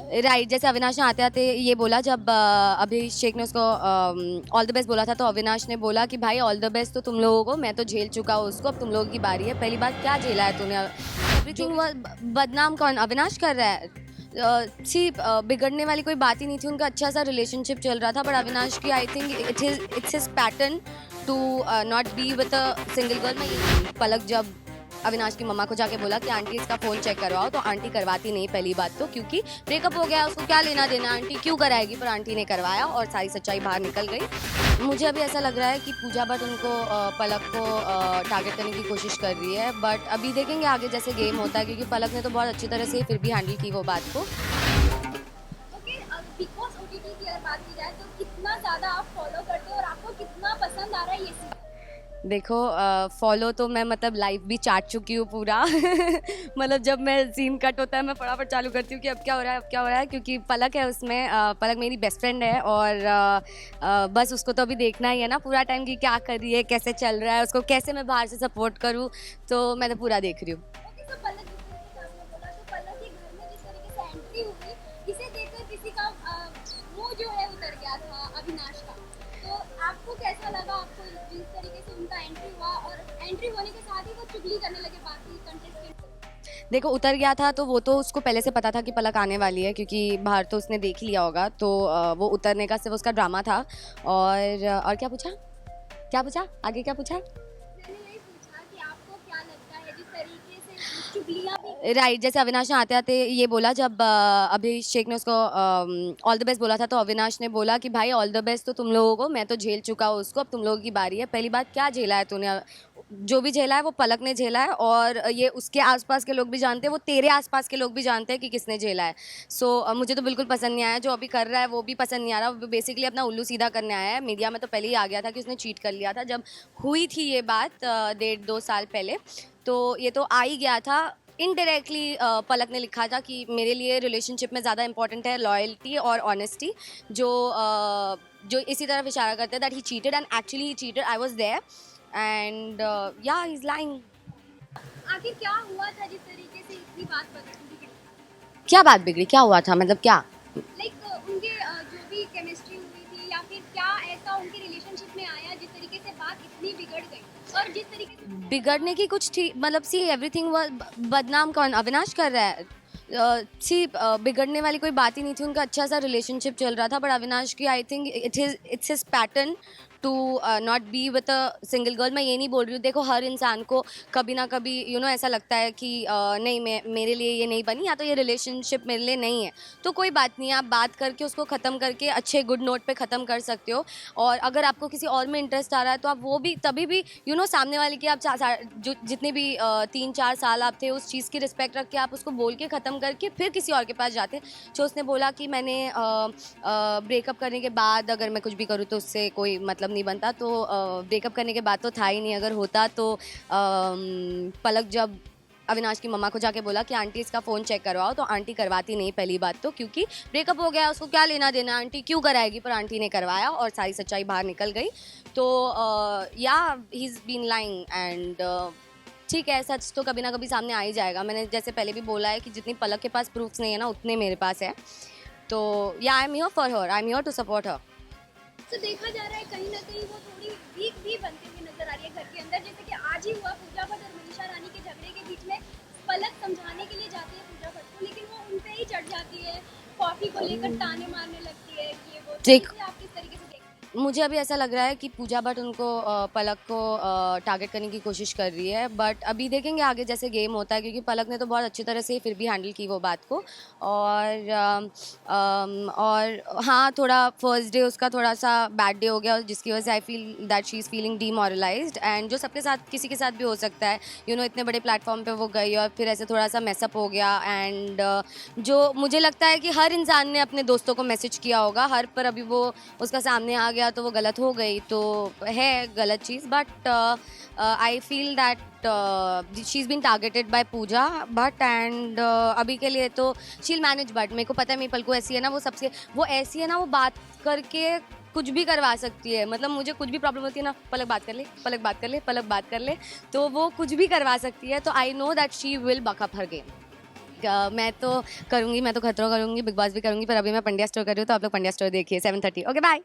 Right, जैसे अविनाश ने आते आते ये बोला जब अभिषेक ने उसको ऑल द बेस्ट बोला था, तो अविनाश ने बोला कि भाई ऑल द बेस्ट तो तुम लोगों को, मैं तो झेल चुका हूँ उसको, अब तुम लोगों की बारी है। पहली बात, क्या झेला है तूने? एवरीथिंग बदनाम कौन अविनाश कर रहा है? बिगड़ने वाली कोई बात ही नहीं थी, उनका अच्छा सा रिलेशनशिप चल रहा था। बट अविनाश की I think it's his pattern to not be with a single girl. मैं पलक जब अविनाश की मम्मा को जाके बोला कि आंटी इसका फ़ोन चेक करवाओ, तो आंटी करवाती नहीं पहली बात तो, क्योंकि ब्रेकअप हो गया, उसको क्या लेना देना, आंटी क्यों कराएगी। पर आंटी ने करवाया और सारी सच्चाई बाहर निकल गई। मुझे अभी ऐसा लग रहा है कि पूजा भट्ट उनको पलक को टारगेट करने की कोशिश कर रही है। बट अभी देखेंगे आगे जैसे गेम होता है, क्योंकि पलक ने तो बहुत अच्छी तरह से फिर भी हैंडल की वो बात को। ओके, बिग बॉस ओटीटी की अगर बात की जाए तो कितना ज़्यादा आप फॉलो करते हो और आपको कितना पसंद आ रहा है ये सीरीज? देखो, फॉलो तो मैं मतलब लाइव भी चाट चुकी हूँ पूरा। मतलब जब मैं सीन कट होता है मैं फटाफट चालू करती हूँ कि अब क्या हो रहा है, अब क्या हो रहा है, क्योंकि पलक है उसमें। पलक मेरी बेस्ट फ्रेंड है और बस उसको तो अभी देखना ही है ना पूरा टाइम कि क्या कर रही है, कैसे चल रहा है, उसको कैसे मैं बाहर से सपोर्ट करूँ। तो मैं तो पूरा देख रही हूँ। ओके, तो पलक जिस तरीके से आपने बोला, तो पलक के घर में जिस तरीके से एंट्री हुई, इसे देखकर किसी का मुंह जो है उतर गया था अविनाश का। तो आपको कैसा लगा? आपको जिस तरीके से उनका एंट्री हुआ और एंट्री होने के साथ ही वो चुगली करने लगे बाकी कंटेस्टेंट से। देखो, उतर गया था तो वो तो उसको पहले से पता था कि पलक आने वाली है, क्योंकि बाहर तो उसने देख लिया होगा। तो वो उतरने का सिर्फ उसका ड्रामा था। और क्या पूछा, क्या पूछा, आगे क्या पूछा? मैंने यही पूछा कि आपको क्या लगता है जिस तरीके से चुगलियां भी राइट, जैसे अविनाश ने आते आते ये बोला जब अभिषेक ने उसको ऑल द बेस्ट बोला था, तो अविनाश ने बोला कि भाई ऑल द बेस्ट तो तुम लोगों को, मैं तो झेल चुका हूँ उसको, अब तुम लोगों की बारी है। पहली बात, क्या झेला है तूने? जो भी झेला है वो पलक ने झेला है, और ये उसके आसपास के लोग भी जानते हैं, वो तेरे आसपास के लोग भी जानते हैं कि किसने झेला है। सो मुझे तो बिल्कुल पसंद नहीं आया जो अभी कर रहा है, वो भी पसंद नहीं आ रहा। वो बेसिकली अपना उल्लू सीधा करने आया है। मीडिया में तो पहले ही आ गया था कि उसने चीट कर लिया था जब हुई थी ये बात 1.5-2 साल पहले। तो ये तो आ ही गया था। इनडायरेक्टली पलक ने लिखा था कि मेरे लिए रिलेशनशिप में ज़्यादा इंपॉर्टेंट है लॉयल्टी और ऑनेस्टी, जो जो इसी तरफ इशारा करते हैं that he cheated, and actually he cheated, I was there, and yeah he is lying. आखिर क्या हुआ था जिस तरीके से इतनी बात बिगड़ी? क्या बात बिगड़ी, क्या हुआ था, मतलब क्या? लाइक उनके जो भी केमिस्ट्री हुई थी, या फिर क्या ऐसा उनके रिलेशनशिप में आया जिस तरीके से बात इतनी बिगड़ गई? और जिस तरीके से बिगड़ने की कुछ थी, मतलब सी एवरीथिंग बदनाम कौन अविनाश कर रहा है? बिगड़ने वाली कोई बात ही नहीं थी, उनका अच्छा सा रिलेशनशिप चल रहा था। बट अविनाश की I think it's his pattern to not be with a single girl. मैं ये नहीं बोल रही हूँ, देखो हर इंसान को कभी ना कभी ऐसा लगता है कि नहीं, मैं मेरे लिए ये नहीं बनी, या तो ये रिलेशनशिप मेरे लिए नहीं है। तो कोई बात नहीं, आप बात करके उसको ख़त्म करके अच्छे गुड नोट पे ख़त्म कर सकते हो। और अगर आपको किसी और में इंटरेस्ट आ रहा है तो आप वो भी तभी भी सामने वाले की आप जो जितने भी 3-4 साल आप थे, उस चीज़ की रिस्पेक्ट रख के आप उसको बोल के ख़त्म करके फिर किसी और के पास जाते। जो उसने बोला कि मैंने ब्रेकअप करने के बाद अगर मैं कुछ भी करूँ तो उससे कोई मतलब नहीं बनता, तो ब्रेकअप करने के बाद तो था ही नहीं। अगर होता तो पलक जब अविनाश की मम्मा को जाके बोला कि आंटी इसका फ़ोन चेक करवाओ, तो आंटी करवाती नहीं पहली बात तो, क्योंकि ब्रेकअप हो गया, उसको क्या लेना देना, आंटी क्यों कराएगी। पर आंटी ने करवाया और सारी सच्चाई बाहर निकल गई। तो yeah he is been lying, and ठीक है, सच तो कभी ना कभी सामने आ ही जाएगा। मैंने जैसे पहले भी बोला है कि जितनी पलक के पास प्रूफ्स नहीं है ना, उतने मेरे पास है। तो या I am here for her, I am here to support her. तो देखा जा रहा है कहीं ना कहीं वो थोड़ी वीक भी बनती हुई नजर आ रही है घर के अंदर, जैसे कि आज ही हुआ पूजा भट्ट और मनीषा रानी के झगड़े के बीच में। पलक समझाने के लिए जाती है पूजा भट्ट को, लेकिन वो उन पे ही चढ़ जाती है, कॉफी को लेकर ताने मारने लगती है कि ये वो। तो देख, इसे आप किस तरीके से देखते हैं? मुझे अभी ऐसा लग रहा है कि पूजा भट्ट उनको पलक को टारगेट करने की कोशिश कर रही है। बट अभी देखेंगे आगे जैसे गेम होता है, क्योंकि पलक ने तो बहुत अच्छी तरह से फिर भी हैंडल की वो बात को। और हाँ, थोड़ा फर्स्ट डे उसका थोड़ा सा बैड डे हो गया, जिसकी वजह से I feel that she is feeling demoralised, and जो सबके साथ किसी के साथ भी हो सकता है। इतने बड़े प्लेटफॉर्म पे वो गई और फिर ऐसे थोड़ा सा मैसअप हो गया। एंड जो मुझे लगता है कि हर इंसान ने अपने दोस्तों को मैसेज किया होगा हर, पर अभी वो उसका सामने आ गया तो वो गलत हो गई, तो है गलत चीज़। But I feel that she is been targeted by Pooja Bhatt, and अभी के लिए तो शील मैनेज। बट मेरे को पता है मेरी पलकू ऐसी है ना, वो ऐसी है ना, वो बात करके कुछ भी करवा सकती है। मतलब मुझे कुछ भी प्रॉब्लम होती है ना, पलक बात कर ले, पलक बात कर ले, पलक बात कर ले, तो वो कुछ भी करवा सकती है। तो I know that she will buck up her game. मैं तो करूँगी, मैं तो खतरों करूँगी, बिग बॉस भी करूँगी, पर अभी मैं पंड्या स्टोर कर रही हूँ, तो आप लोग पंड्या स्टोर देखिए 7:30। Okay bye.